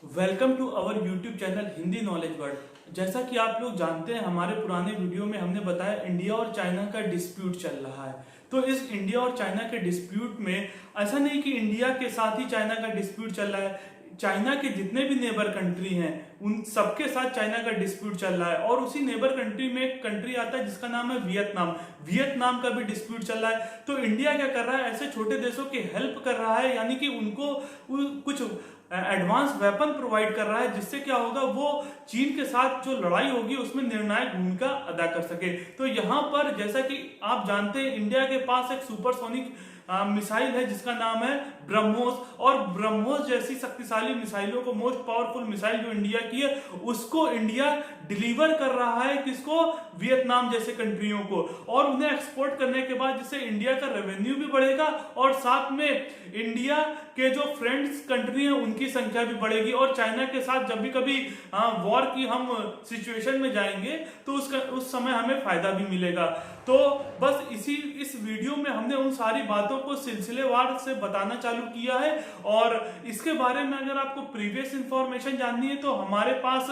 Welcome to our YouTube channel Hindi knowledge world. जैसा कि आप लोग जानते हैं, हमारे पुराने वीडियो में हमने बताया इंडिया और चाइना का डिस्प्यूट चल रहा है। तो इस इंडिया और चाइना के डिस्प्यूट में ऐसा नहीं कि इंडिया के साथ ही चाइना का डिस्प्यूट चल रहा है, चाइना के जितने भी नेबर कंट्री हैं उन सबके साथ चाइना का डिस्प्यूट चल रहा है। और उसी नेबर कंट्री में एक कंट्री आता है जिसका नाम है वियतनाम। वियतनाम का भी डिस्प्यूट चल रहा है। तो इंडिया क्या कर रहा है, ऐसे छोटे देशों की हेल्प कर रहा है, यानी कि उनको कुछ एडवांस वेपन प्रोवाइड कर रहा है, जिससे क्या होगा, वो चीन के साथ जो लड़ाई होगी उसमें निर्णायक भूमिका अदा कर सके। तो यहाँ पर जैसा कि आप जानते हैं, इंडिया के पास एक सुपरसोनिक मिसाइल है जिसका नाम है ब्रह्मोस। और ब्रह्मोस जैसी शक्तिशाली मिसाइलों को, मोस्ट पावरफुल मिसाइल जो इंडिया की है, उसको इंडिया डिलीवर कर रहा है किसको, वियतनाम जैसे कंट्रियों को। और उन्हें एक्सपोर्ट करने के बाद जिससे इंडिया का रेवेन्यू भी बढ़ेगा और साथ में इंडिया के जो फ्रेंड्स कंट्री हैं उनकी संख्या भी बढ़ेगी। और चाइना के साथ जब भी कभी वॉर की हम सिचुएशन में जाएंगे तो उस समय हमें फायदा भी मिलेगा। तो बस इस वीडियो में हमने उन सारी बातों को सिलसिलेवार से बताना चालू किया है। और इसके बारे में अगर आपको प्रीवियस इंफॉर्मेशन जाननी है तो हमारे पास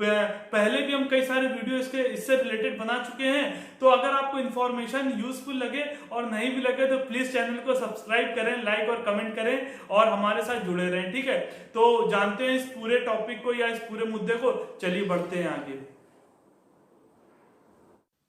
पहले भी हम कई सारे वीडियो इससे रिलेटेड बना चुके हैं। तो अगर आपको इंफॉर्मेशन यूजफुल लगे और नहीं भी लगे तो प्लीज चैनल को सब्सक्राइब करें, लाइक और कमेंट करें और हमारे साथ जुड़े रहें। ठीक है, तो जानते हैं इस पूरे टॉपिक को या इस पूरे मुद्दे को। चलिए बढ़ते हैं आगे।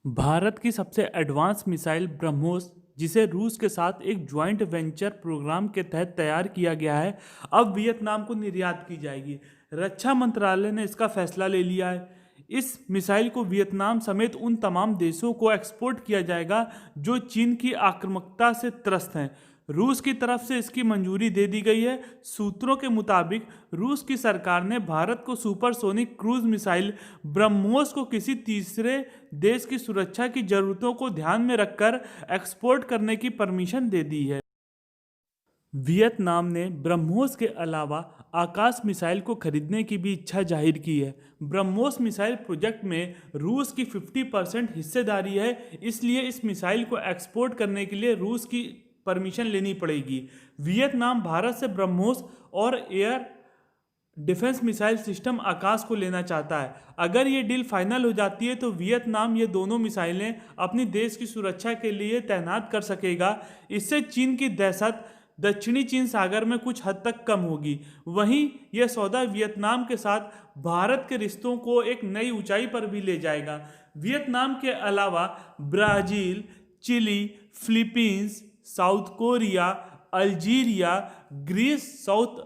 भारत की सबसे एडवांस मिसाइल ब्रह्मोस, जिसे रूस के साथ एक ज्वाइंट वेंचर प्रोग्राम के तहत तैयार किया गया है, अब वियतनाम को निर्यात की जाएगी। रक्षा मंत्रालय ने इसका फैसला ले लिया है। इस मिसाइल को वियतनाम समेत उन तमाम देशों को एक्सपोर्ट किया जाएगा जो चीन की आक्रामकता से त्रस्त हैं। रूस की तरफ से इसकी मंजूरी दे दी गई है। सूत्रों के मुताबिक रूस की सरकार ने भारत को सुपरसोनिक क्रूज मिसाइल ब्रह्मोस को किसी तीसरे देश की सुरक्षा की जरूरतों को ध्यान में रखकर एक्सपोर्ट करने की परमिशन दे दी है। वियतनाम ने ब्रह्मोस के अलावा आकाश मिसाइल को खरीदने की भी इच्छा जाहिर की है। ब्रह्मोस मिसाइल प्रोजेक्ट में रूस की 50% हिस्सेदारी है, इसलिए इस मिसाइल को एक्सपोर्ट करने के लिए रूस की परमिशन लेनी पड़ेगी। वियतनाम भारत से ब्रह्मोस और एयर डिफेंस मिसाइल सिस्टम आकाश को लेना चाहता है। अगर ये डील फाइनल हो जाती है तो वियतनाम ये दोनों मिसाइलें अपनी देश की सुरक्षा के लिए तैनात कर सकेगा। इससे चीन की दहशत दक्षिणी चीन सागर में कुछ हद तक कम होगी। वहीं यह सौदा वियतनाम के साथ भारत के रिश्तों को एक नई ऊंचाई पर भी ले जाएगा। वियतनाम के अलावा Brazil, Chile, Philippines, South Korea, Algeria, Greece, South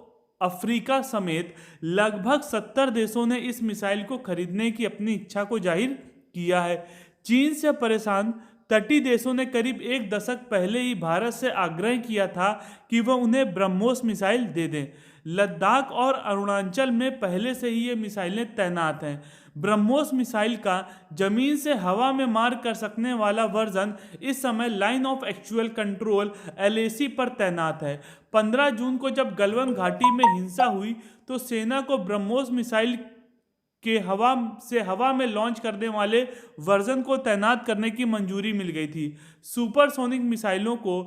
Africa समेत लगभग 70 देशों ने इस मिसाइल को खरीदने की अपनी इच्छा को जाहिर किया है। चीन से परेशान तटीय देशों ने करीब एक दशक पहले ही भारत से आग्रह किया था कि वह उन्हें ब्रह्मोस मिसाइल दे दें। लद्दाख और अरुणाचल में पहले से ही ये मिसाइलें तैनात हैं। ब्रह्मोस मिसाइल का जमीन से हवा में मार कर सकने वाला वर्जन इस समय line of actual control LAC पर तैनात है। 15 जून को जब गलवान घाटी में हिंसा हुई तो सेना को ब्रह्मोस मिसाइल के हवा में लॉन्च करने वाले वर्जन को तैनात करने की मंजूरी मिल गई थी। सुपरसोनिक मिसाइलों को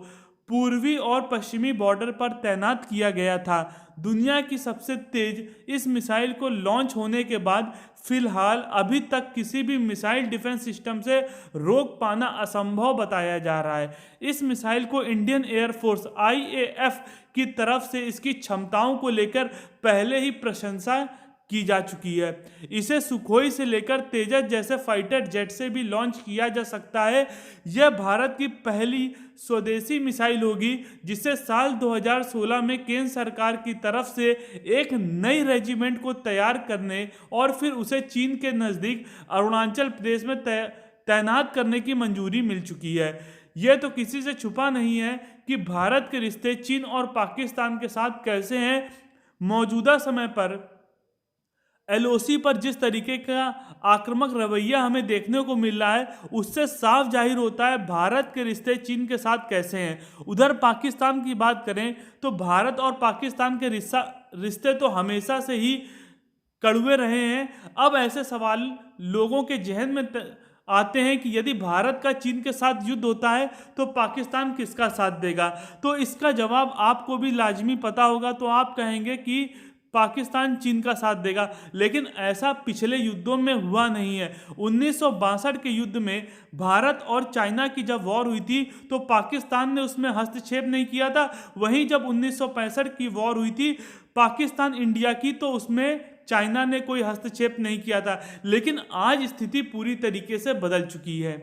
पूर्वी और पश्चिमी बॉर्डर पर तैनात किया गया था। दुनिया की सबसे तेज इस मिसाइल को लॉन्च होने के बाद फिलहाल अभी तक किसी भी मिसाइल डिफेंस सिस्टम से रोक पाना असंभव बताया जा रहा है। इस मिसाइल को इंडियन एयरफोर्स IAF की तरफ से इसकी क्षमताओं को लेकर पहले ही प्रशंसा की जा चुकी है। इसे सुखोई से लेकर तेजस जैसे फाइटर जेट से भी लॉन्च किया जा सकता है। यह भारत की पहली स्वदेशी मिसाइल होगी जिसे साल 2016 में केंद्र सरकार की तरफ से एक नई रेजिमेंट को तैयार करने और फिर उसे चीन के नज़दीक अरुणाचल प्रदेश में तैनात करने की मंजूरी मिल चुकी है। यह तो किसी से छुपा नहीं है कि भारत के रिश्ते चीन और पाकिस्तान के साथ कैसे हैं। मौजूदा समय पर LOC पर जिस तरीके का आक्रामक रवैया हमें देखने को मिल रहा है, उससे साफ जाहिर होता है भारत के रिश्ते चीन के साथ कैसे हैं। उधर पाकिस्तान की बात करें तो भारत और पाकिस्तान के रिश्ते तो हमेशा से ही कड़वे रहे हैं। अब ऐसे सवाल लोगों के जहन में आते हैं कि यदि भारत का चीन के साथ युद्ध होता है तो पाकिस्तान किसका साथ देगा। तो इसका जवाब आपको भी लाजमी पता होगा। तो आप कहेंगे कि पाकिस्तान चीन का साथ देगा, लेकिन ऐसा पिछले युद्धों में हुआ नहीं है। 1962 के युद्ध में भारत और चाइना की जब वॉर हुई थी तो पाकिस्तान ने उसमें हस्तक्षेप नहीं किया था। वहीं जब 1965 की वॉर हुई थी पाकिस्तान इंडिया की, तो उसमें चाइना ने कोई हस्तक्षेप नहीं किया था। लेकिन आज स्थिति पूरी तरीके से बदल चुकी है।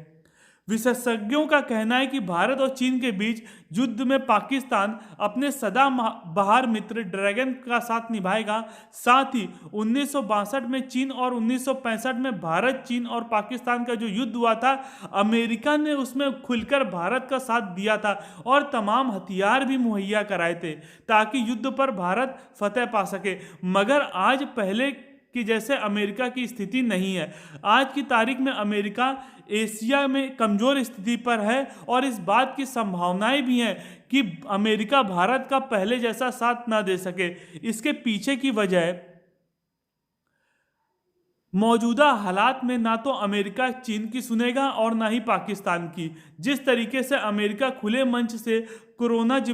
विशेषज्ञों का कहना है कि भारत और चीन के बीच युद्ध में पाकिस्तान अपने सदाबहार मित्र ड्रैगन का साथ निभाएगा। साथ ही 1962 में चीन और 1965 में भारत, चीन और पाकिस्तान का जो युद्ध हुआ था, अमेरिका ने उसमें खुलकर भारत का साथ दिया था और तमाम हथियार भी मुहैया कराए थे ताकि युद्ध पर भारत फतेह पा सके। मगर आज पहले कि जैसे अमेरिका की स्थिति नहीं है। आज की तारीख में अमेरिका एशिया में कमज़ोर स्थिति पर है और इस बात की संभावनाएं भी हैं कि अमेरिका भारत का पहले जैसा साथ ना दे सके। इसके पीछे की वजह मौजूदा हालात में ना तो अमेरिका चीन की सुनेगा और ना ही पाकिस्तान की। जिस तरीके से अमेरिका खुले मंच से कोरोना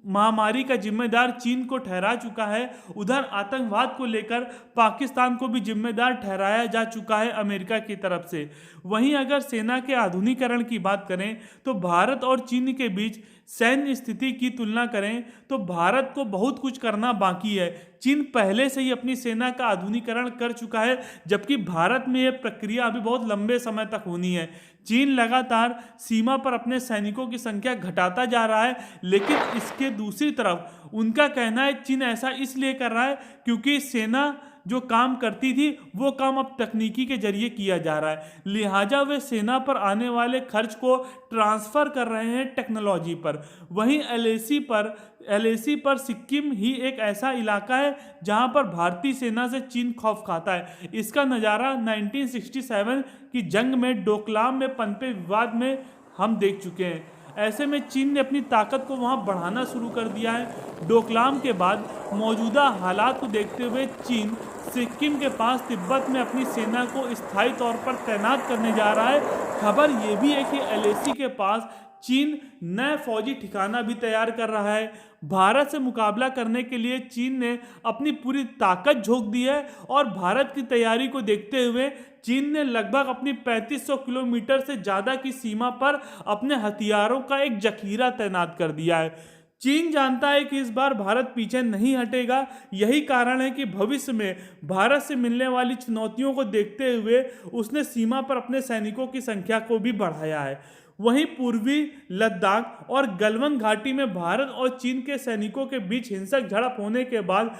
महामारी का जिम्मेदार चीन को ठहरा चुका है, उधर आतंकवाद को लेकर पाकिस्तान को भी जिम्मेदार ठहराया जा चुका है अमेरिका की तरफ से। वहीं अगर सेना के आधुनिकीकरण की बात करें तो भारत और चीन के बीच सैन्य स्थिति की तुलना करें तो भारत को बहुत कुछ करना बाकी है। चीन पहले से ही अपनी सेना का आधुनिकीकरण कर चुका है, जबकि भारत में यह प्रक्रिया अभी बहुत लंबे समय तक होनी है। चीन लगातार सीमा पर अपने सैनिकों की संख्या घटाता जा रहा है, लेकिन इसके दूसरी तरफ उनका कहना है चीन ऐसा इसलिए कर रहा है क्योंकि सेना जो काम करती थी वो काम अब तकनीकी के जरिए किया जा रहा है, लिहाजा वे सेना पर आने वाले खर्च को ट्रांसफ़र कर रहे हैं टेक्नोलॉजी पर। वहीं एलएसी पर सिक्किम ही एक ऐसा इलाका है जहां पर भारतीय सेना से चीन खौफ खाता है। इसका नज़ारा 1967 की जंग में डोकलाम में पनपे विवाद में हम देख चुके हैं। ऐसे में चीन ने अपनी ताकत को वहां बढ़ाना शुरू कर दिया है। डोकलाम के बाद मौजूदा हालात को देखते हुए चीन सिक्किम के पास तिब्बत में अपनी सेना को स्थायी तौर पर तैनात करने जा रहा है। खबर ये भी है कि एलएसी के पास चीन नए फौजी ठिकाना भी तैयार कर रहा है। भारत से मुकाबला करने के लिए चीन ने अपनी पूरी ताकत झोंक दी है और भारत की तैयारी को देखते हुए चीन ने लगभग अपनी 3500 किलोमीटर से ज़्यादा की सीमा पर अपने हथियारों का एक जखीरा तैनात कर दिया है। चीन जानता है कि इस बार भारत पीछे नहीं हटेगा। यही कारण है कि भविष्य में भारत से मिलने वाली चुनौतियों को देखते हुए उसने सीमा पर अपने सैनिकों की संख्या को भी बढ़ाया है। वहीं पूर्वी लद्दाख और गलवान घाटी में भारत और चीन के सैनिकों के बीच हिंसक झड़प होने के बाद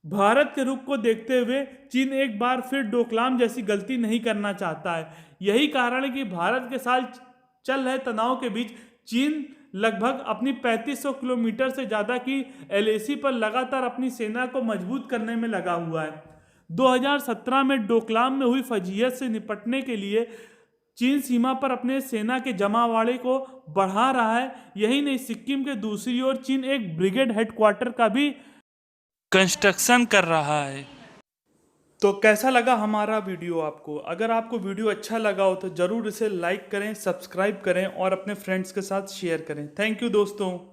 भारत के रुख को देखते हुए चीन एक बार फिर डोकलाम जैसी गलती नहीं करना चाहता है। यही कारण है कि भारत के साथ चल रहे तनाव के बीच चीन लगभग अपनी 3500 किलोमीटर से ज़्यादा की एलएसी पर लगातार अपनी सेना को मजबूत करने में लगा हुआ है। 2017 में डोकलाम में हुई फजीहत से निपटने के लिए चीन सीमा पर अपने सेना के जमावड़े को बढ़ा रहा है। यही नहीं, सिक्किम के दूसरी ओर चीन एक ब्रिगेड हेडक्वार्टर का भी कंस्ट्रक्शन कर रहा है। तो कैसा लगा हमारा वीडियो आपको? अगर आपको वीडियो अच्छा लगा हो तो ज़रूर इसे लाइक करें, सब्सक्राइब करें और अपने फ्रेंड्स के साथ शेयर करें। थैंक यू दोस्तों।